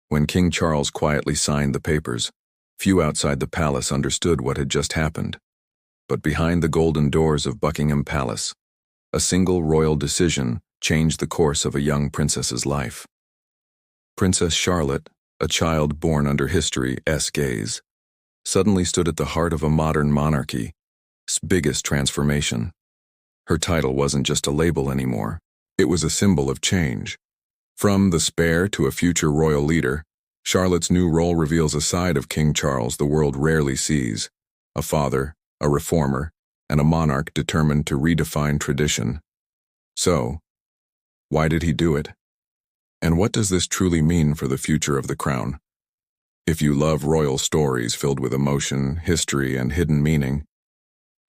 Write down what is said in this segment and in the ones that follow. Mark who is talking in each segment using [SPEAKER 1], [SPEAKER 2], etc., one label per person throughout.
[SPEAKER 1] When King Charles quietly signed the papers, few outside the palace understood what had just happened. But behind the golden doors of Buckingham Palace, a single royal decision changed the course of a young princess's life. Princess Charlotte, a child born under history's gaze, suddenly stood at the heart of a modern monarchy's biggest transformation. Her title wasn't just a label anymore. It was a symbol of change. From the spare to a future royal leader, Charlotte's new role reveals a side of King Charles the world rarely sees: a father, a reformer, and a monarch determined to redefine tradition. So, why did he do it? And what does this truly mean for the future of the crown? If you love royal stories filled with emotion, history, and hidden meaning,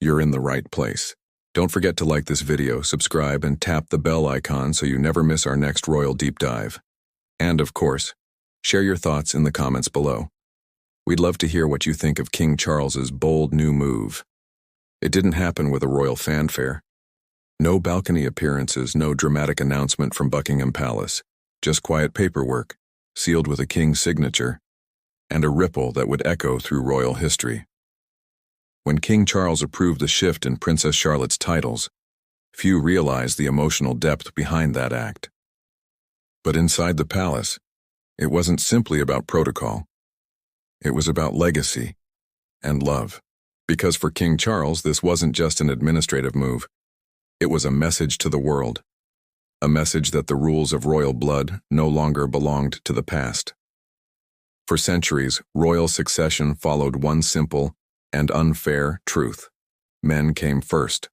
[SPEAKER 1] you're in the right place. Don't forget to like this video, subscribe, and tap the bell icon so you never miss our next royal deep dive. And of course, share your thoughts in the comments below. We'd love to hear what you think of King Charles's bold new move. It didn't happen with a royal fanfare. No balcony appearances, no dramatic announcement from Buckingham Palace, just quiet paperwork, sealed with a king's signature, and a ripple that would echo through royal history. When King Charles approved the shift in Princess Charlotte's titles, few realized the emotional depth behind that act. But inside the palace, it wasn't simply about protocol. It was about legacy and love. Because for King Charles, this wasn't just an administrative move. It was a message to the world. A message that the rules of royal blood no longer belonged to the past. For centuries, royal succession followed one simple and unfair truth: men came first.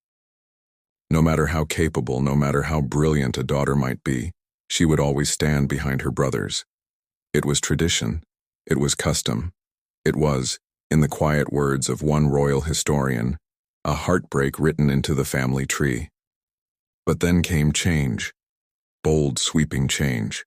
[SPEAKER 1] No matter how capable, no matter how brilliant a daughter might be, she would always stand behind her brothers. It was tradition. It was custom. It was, in the quiet words of one royal historian, a heartbreak written into the family tree. But then came change. Bold, sweeping change.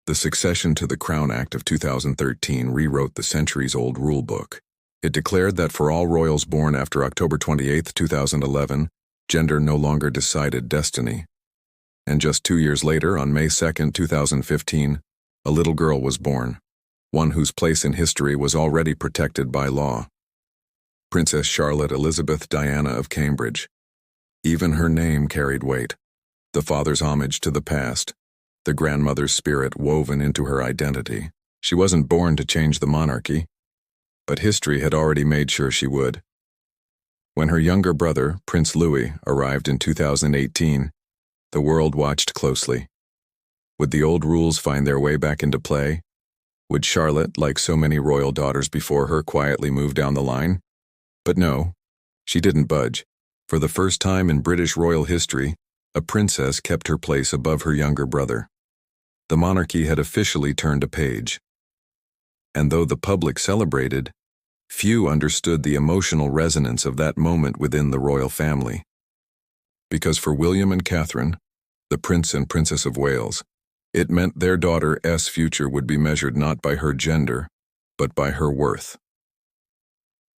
[SPEAKER 1] The Succession to the Crown Act of 2013 rewrote the centuries-old rulebook. It declared that for all royals born after October 28, 2011, gender no longer decided destiny. And just 2 years later, on May 2, 2015, a little girl was born, one whose place in history was already protected by law. Princess Charlotte Elizabeth Diana of Cambridge. Even her name carried weight. The father's homage to the past, the grandmother's spirit woven into her identity. She wasn't born to change the monarchy, but history had already made sure she would. When her younger brother, Prince Louis, arrived in 2018, the world watched closely. Would the old rules find their way back into play? Would Charlotte, like so many royal daughters before her, quietly move down the line? But no, she didn't budge. For the first time in British royal history, a princess kept her place above her younger brother. The monarchy had officially turned a page. And though the public celebrated, few understood the emotional resonance of that moment within the royal family. Because for William and Catherine, the Prince and Princess of Wales, it meant their daughter's future would be measured not by her gender, but by her worth.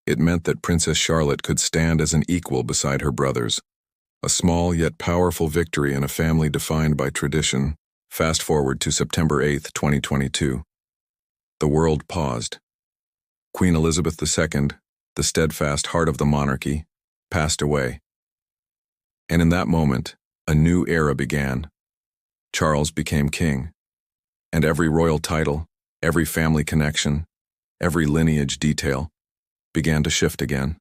[SPEAKER 1] It meant that Princess Charlotte could stand as an equal beside her brothers, a small yet powerful victory in a family defined by tradition. Fast forward to September 8, 2022. The world paused. Queen Elizabeth II, the steadfast heart of the monarchy, passed away. And in that moment, a new era began. Charles became king, and every royal title, every family connection, every lineage detail began to shift again.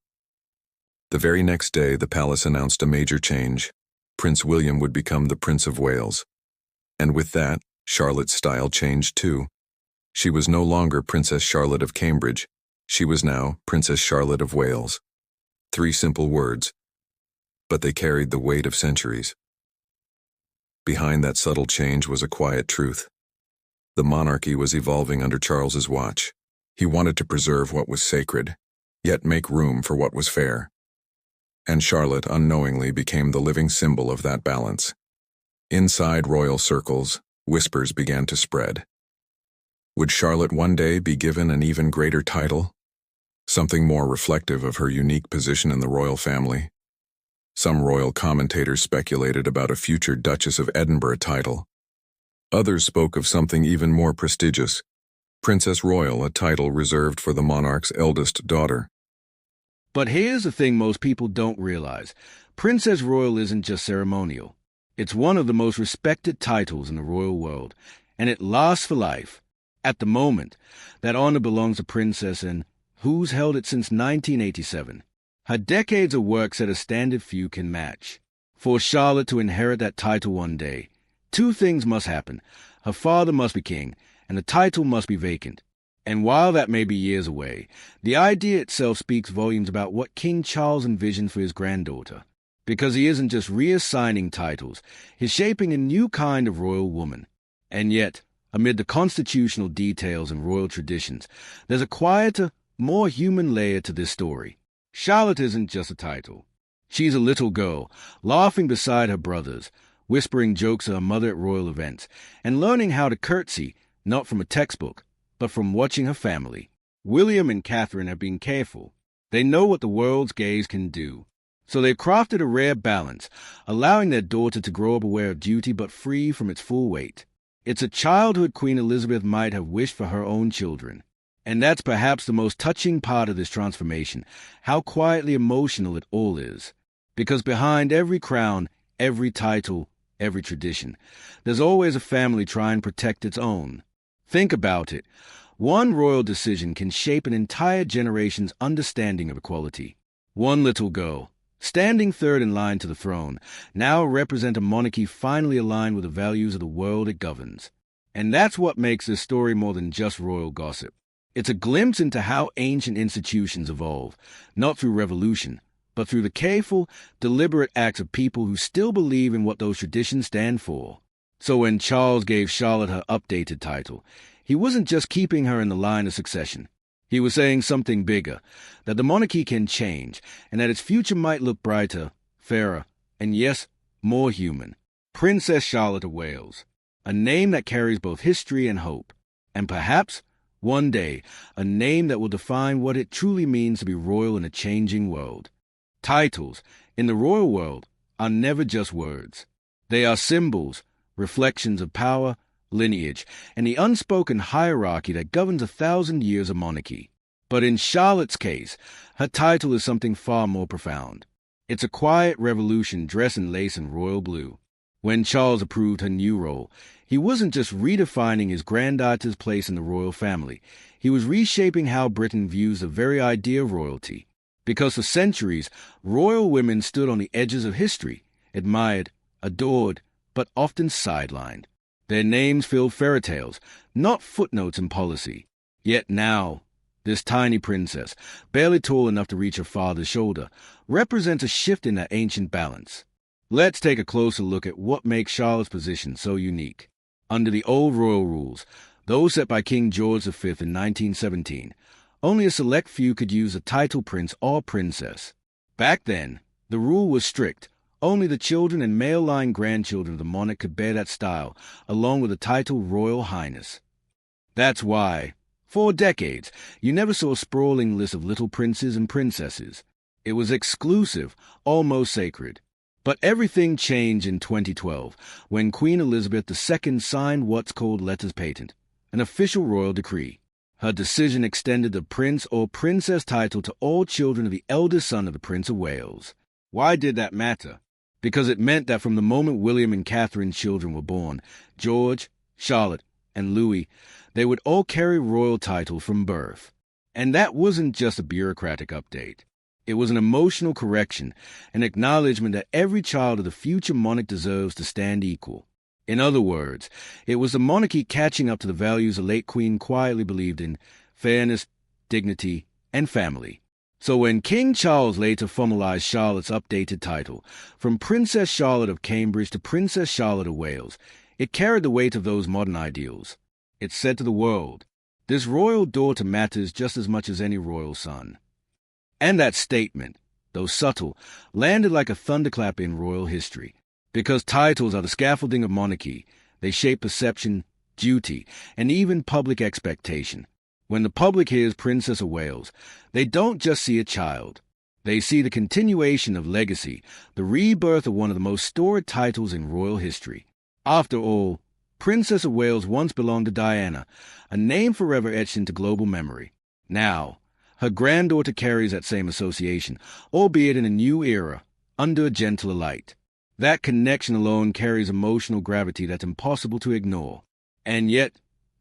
[SPEAKER 1] The very next day, the palace announced a major change. Prince William would become the Prince of Wales. And with that, Charlotte's style changed too. She was no longer Princess Charlotte of Cambridge. She was now Princess Charlotte of Wales. 3 simple words, but they carried the weight of centuries. Behind that subtle change was a quiet truth. The monarchy was evolving under Charles's watch. He wanted to preserve what was sacred, yet make room for what was fair. And Charlotte unknowingly became the living symbol of that balance. Inside royal circles, whispers began to spread. Would Charlotte one day be given an even greater title? Something more reflective of her unique position in the royal family. Some royal commentators speculated about a future Duchess of Edinburgh title. Others spoke of something even more prestigious, Princess Royal, a title reserved for the monarch's eldest daughter.
[SPEAKER 2] But here's the thing most people don't realize. Princess Royal isn't just ceremonial. It's one of the most respected titles in the royal world, and it lasts for life. At the moment, that honor belongs to Princess Anne, who's held it since 1987. Her decades of work set a standard few can match. For Charlotte to inherit that title one day, two things must happen. Her father must be king, and the title must be vacant. And while that may be years away, the idea itself speaks volumes about what King Charles envisioned for his granddaughter. Because he isn't just reassigning titles, he's shaping a new kind of royal woman. And yet, amid the constitutional details and royal traditions, there's a quieter, more human layer to this story. Charlotte isn't just a title. She's a little girl, laughing beside her brothers, whispering jokes to her mother at royal events, and learning how to curtsy, not from a textbook, but from watching her family. William and Catherine have been careful. They know what the world's gaze can do. So they've crafted a rare balance, allowing their daughter to grow up aware of duty but free from its full weight. It's a childhood Queen Elizabeth might have wished for her own children. And that's perhaps the most touching part of this transformation, how quietly emotional it all is. Because behind every crown, every title, every tradition, there's always a family trying to protect its own. Think about it. One royal decision can shape an entire generation's understanding of equality. One little girl, standing third in line to the throne, now represent a monarchy finally aligned with the values of the world it governs. And that's what makes this story more than just royal gossip. It's a glimpse into how ancient institutions evolve, not through revolution, but through the careful, deliberate acts of people who still believe in what those traditions stand for. So when Charles gave Charlotte her updated title, he wasn't just keeping her in the line of succession. He was saying something bigger, that the monarchy can change, and that its future might look brighter, fairer, and yes, more human. Princess Charlotte of Wales, a name that carries both history and hope, and perhaps, one day, a name that will define what it truly means to be royal in a changing world. Titles, in the royal world, are never just words. They are symbols, reflections of power, lineage, and the unspoken hierarchy that governs 1,000 years of monarchy. But in Charlotte's case, her title is something far more profound. It's a quiet revolution dressed in lace and royal blue. When Charles approved her new role, he wasn't just redefining his granddaughter's place in the royal family. He was reshaping how Britain views the very idea of royalty. Because for centuries, royal women stood on the edges of history, admired, adored, but often sidelined. Their names filled fairy tales, not footnotes in policy. Yet now, this tiny princess, barely tall enough to reach her father's shoulder, represents a shift in that ancient balance. Let's take a closer look at what makes Charlotte's position so unique. Under the old royal rules, those set by King George V in 1917, only a select few could use the title prince or princess. Back then, the rule was strict. Only the children and male-line grandchildren of the monarch could bear that style, along with the title Royal Highness. That's why, for decades, you never saw a sprawling list of little princes and princesses. It was exclusive, almost sacred. But everything changed in 2012, when Queen Elizabeth II signed what's called letters patent, an official royal decree. Her decision extended the prince or princess title to all children of the eldest son of the Prince of Wales. Why did that matter? Because it meant that from the moment William and Catherine's children were born, George, Charlotte, and Louis, they would all carry royal titles from birth. And that wasn't just a bureaucratic update. It was an emotional correction, an acknowledgement that every child of the future monarch deserves to stand equal. In other words, it was the monarchy catching up to the values the late Queen quietly believed in: fairness, dignity, and family. So when King Charles later formalized Charlotte's updated title, from Princess Charlotte of Cambridge to Princess Charlotte of Wales, it carried the weight of those modern ideals. It said to the world, this royal daughter matters just as much as any royal son. And that statement, though subtle, landed like a thunderclap in royal history. Because titles are the scaffolding of monarchy, they shape perception, duty, and even public expectation. When the public hears Princess of Wales, they don't just see a child. They see the continuation of legacy, the rebirth of one of the most storied titles in royal history. After all, Princess of Wales once belonged to Diana, a name forever etched into global memory. Now, her granddaughter carries that same association, albeit in a new era, under a gentler light. That connection alone carries emotional gravity that's impossible to ignore. And yet,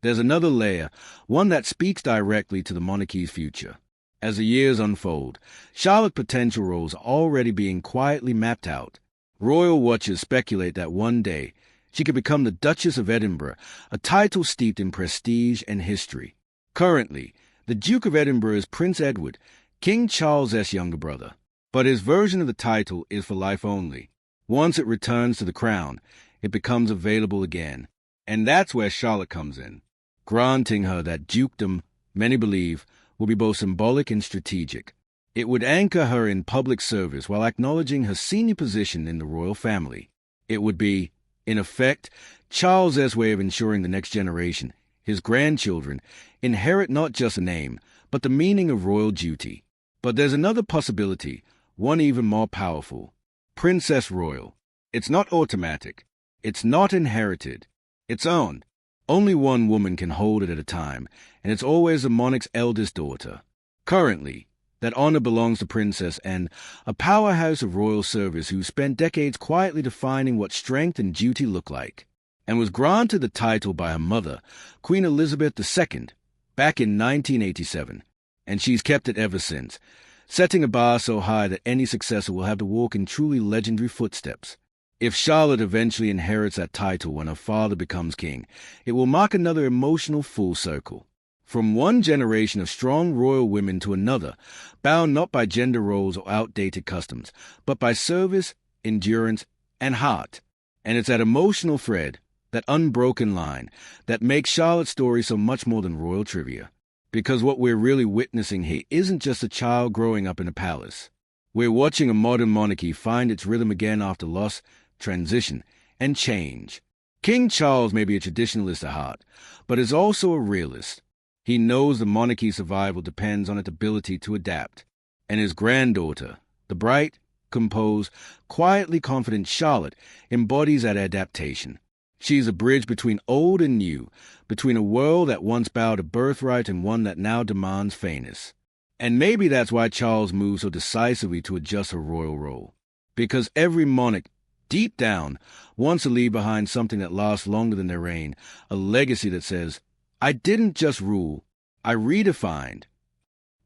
[SPEAKER 2] there's another layer, one that speaks directly to the monarchy's future. As the years unfold, Charlotte's potential roles are already being quietly mapped out. Royal watchers speculate that one day she could become the Duchess of Edinburgh, a title steeped in prestige and history. Currently, the Duke of Edinburgh is Prince Edward, King Charles's younger brother. But his version of the title is for life only. Once it returns to the crown, it becomes available again. And that's where Charlotte comes in, granting her that dukedom, many believe, will be both symbolic and strategic. It would anchor her in public service while acknowledging her senior position in the royal family. It would be, in effect, Charles's way of ensuring the next generation, his grandchildren, inherit not just a name, but the meaning of royal duty. But there's another possibility, one even more powerful. Princess Royal. It's not automatic. It's not inherited. It's owned. Only one woman can hold it at a time, and it's always the monarch's eldest daughter. Currently, that honor belongs to Princess Anne, a powerhouse of royal service who spent decades quietly defining what strength and duty look like, and was granted the title by her mother, Queen Elizabeth II, back in 1987, and she's kept it ever since, setting a bar so high that any successor will have to walk in truly legendary footsteps. If Charlotte eventually inherits that title when her father becomes king, it will mark another emotional full circle. From one generation of strong royal women to another, bound not by gender roles or outdated customs, but by service, endurance, and heart. And it's that emotional thread, that unbroken line, that makes Charlotte's story so much more than royal trivia. Because what we're really witnessing here isn't just a child growing up in a palace. We're watching a modern monarchy find its rhythm again after loss, transition, and change. King Charles may be a traditionalist at heart, but is also a realist. He knows the monarchy's survival depends on its ability to adapt. And his granddaughter, the bright, composed, quietly confident Charlotte, embodies that adaptation. She's a bridge between old and new, between a world that once bowed to birthright and one that now demands fairness. And maybe that's why Charles moved so decisively to adjust her royal role. Because every monarch, deep down, wants to leave behind something that lasts longer than their reign, a legacy that says, I didn't just rule, I redefined.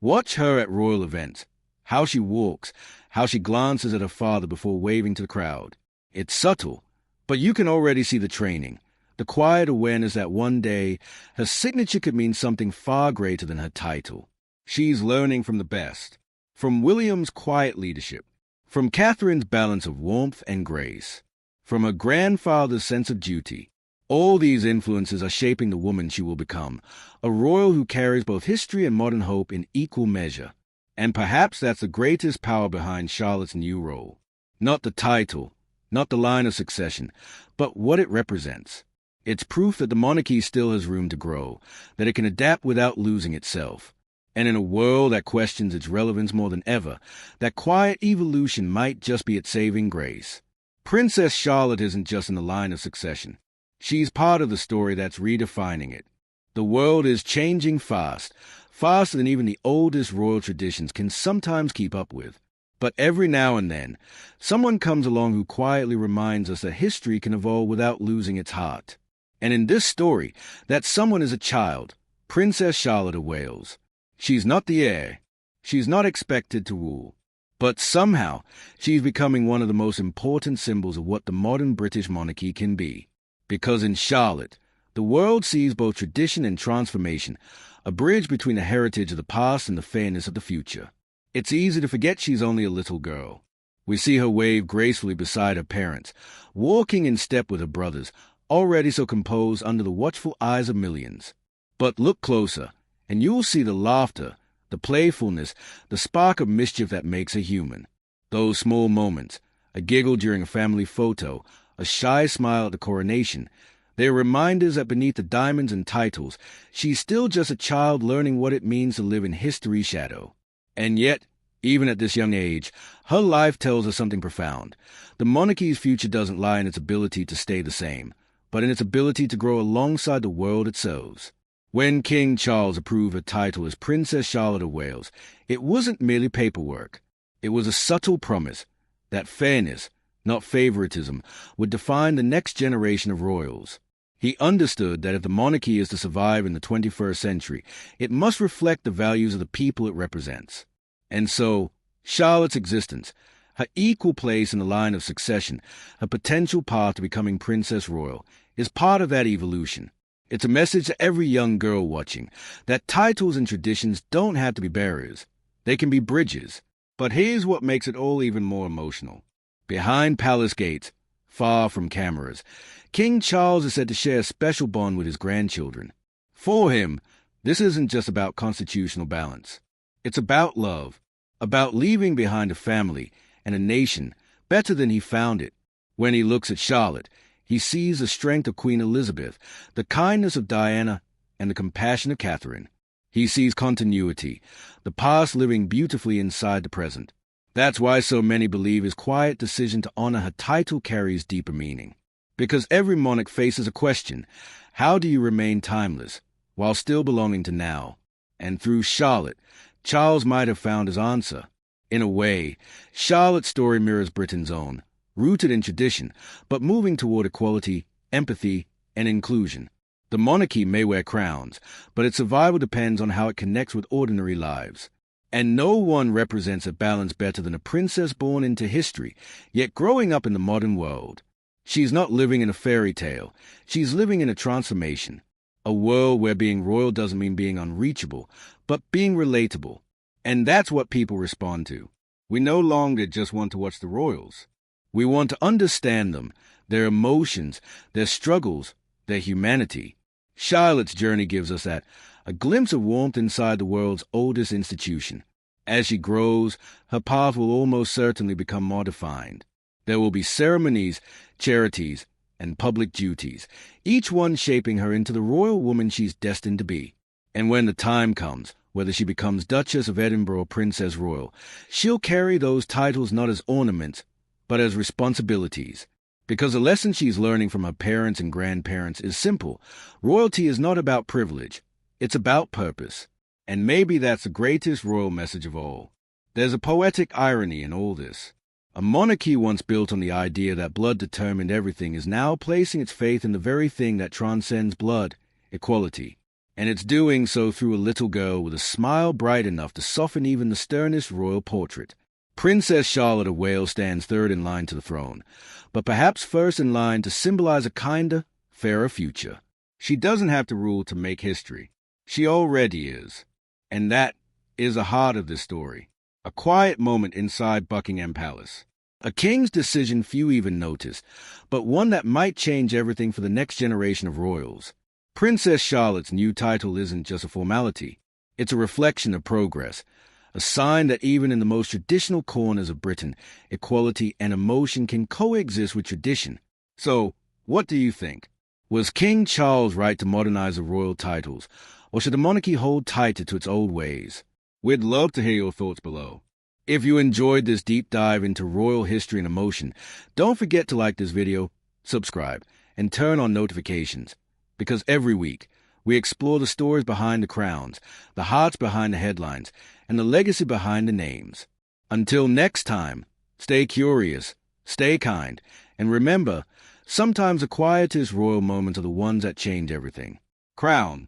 [SPEAKER 2] Watch her at royal events, how she walks, how she glances at her father before waving to the crowd. It's subtle, but you can already see the training, the quiet awareness that one day her signature could mean something far greater than her title. She's learning from the best, from William's quiet leadership, from Catherine's balance of warmth and grace, from her grandfather's sense of duty. All these influences are shaping the woman she will become, a royal who carries both history and modern hope in equal measure. And perhaps that's the greatest power behind Charlotte's new role. Not the title, not the line of succession, but what it represents. It's proof that the monarchy still has room to grow, that it can adapt without losing itself. And in a world that questions its relevance more than ever, that quiet evolution might just be its saving grace. Princess Charlotte isn't just in the line of succession. She's part of the story that's redefining it. The world is changing fast, faster than even the oldest royal traditions can sometimes keep up with. But every now and then, someone comes along who quietly reminds us that history can evolve without losing its heart. And in this story, that someone is a child, Princess Charlotte of Wales. She's not the heir. She's not expected to rule. But somehow, she's becoming one of the most important symbols of what the modern British monarchy can be. Because in Charlotte, the world sees both tradition and transformation, a bridge between the heritage of the past and the fairness of the future. It's easy to forget she's only a little girl. We see her wave gracefully beside her parents, walking in step with her brothers, already so composed under the watchful eyes of millions. But look closer, and you'll see the laughter, the playfulness, the spark of mischief that makes her human. Those small moments, a giggle during a family photo, a shy smile at the coronation, they're reminders that beneath the diamonds and titles, she's still just a child learning what it means to live in history's shadow. And yet, even at this young age, her life tells us something profound. The monarchy's future doesn't lie in its ability to stay the same, but in its ability to grow alongside the world it serves. When King Charles approved her title as Princess Charlotte of Wales, it wasn't merely paperwork. It was a subtle promise that fairness, not favoritism, would define the next generation of royals. He understood that if the monarchy is to survive in the 21st century, it must reflect the values of the people it represents. And so, Charlotte's existence, her equal place in the line of succession, her potential path to becoming Princess Royal, is part of that evolution. It's a message to every young girl watching that titles and traditions don't have to be barriers. They can be bridges. But here's what makes it all even more emotional. Behind palace gates, far from cameras, King Charles is said to share a special bond with his grandchildren. For him, this isn't just about constitutional balance. It's about love, about leaving behind a family and a nation better than he found it. When he looks at Charlotte, he sees the strength of Queen Elizabeth, the kindness of Diana, and the compassion of Catherine. He sees continuity, the past living beautifully inside the present. That's why so many believe his quiet decision to honor her title carries deeper meaning. Because every monarch faces a question: how do you remain timeless while still belonging to now? And through Charlotte, Charles might have found his answer. In a way, Charlotte's story mirrors Britain's own, rooted in tradition, but moving toward equality, empathy, and inclusion. The monarchy may wear crowns, but its survival depends on how it connects with ordinary lives. And no one represents a balance better than a princess born into history, yet growing up in the modern world. She's not living in a fairy tale. She's living in a transformation. A world where being royal doesn't mean being unreachable, but being relatable. And that's what people respond to. We no longer just want to watch the royals. We want to understand them, their emotions, their struggles, their humanity. Charlotte's journey gives us that, a glimpse of warmth inside the world's oldest institution. As she grows, her path will almost certainly become more defined. There will be ceremonies, charities, and public duties, each one shaping her into the royal woman she's destined to be. And when the time comes, whether she becomes Duchess of Edinburgh or Princess Royal, she'll carry those titles not as ornaments, but as responsibilities. Because the lesson she's learning from her parents and grandparents is simple. Royalty is not about privilege. It's about purpose. And maybe that's the greatest royal message of all. There's a poetic irony in all this. A monarchy once built on the idea that blood determined everything is now placing its faith in the very thing that transcends blood, equality. And it's doing so through a little girl with a smile bright enough to soften even the sternest royal portrait. Princess Charlotte of Wales stands third in line to the throne, but perhaps first in line to symbolize a kinder, fairer future. She doesn't have to rule to make history. She already is. And that is the heart of this story. A quiet moment inside Buckingham Palace. A king's decision few even notice, but one that might change everything for the next generation of royals. Princess Charlotte's new title isn't just a formality. It's a reflection of progress, a sign that even in the most traditional corners of Britain, equality and emotion can coexist with tradition. So, what do you think? Was King Charles right to modernize the royal titles, or should the monarchy hold tighter to its old ways? We'd love to hear your thoughts below. If you enjoyed this deep dive into royal history and emotion, don't forget to like this video, subscribe, and turn on notifications. Because every week, we explore the stories behind the crowns, the hearts behind the headlines, and the legacy behind the names. Until next time, stay curious, stay kind, and remember, sometimes the quietest royal moments are the ones that change everything. Crown.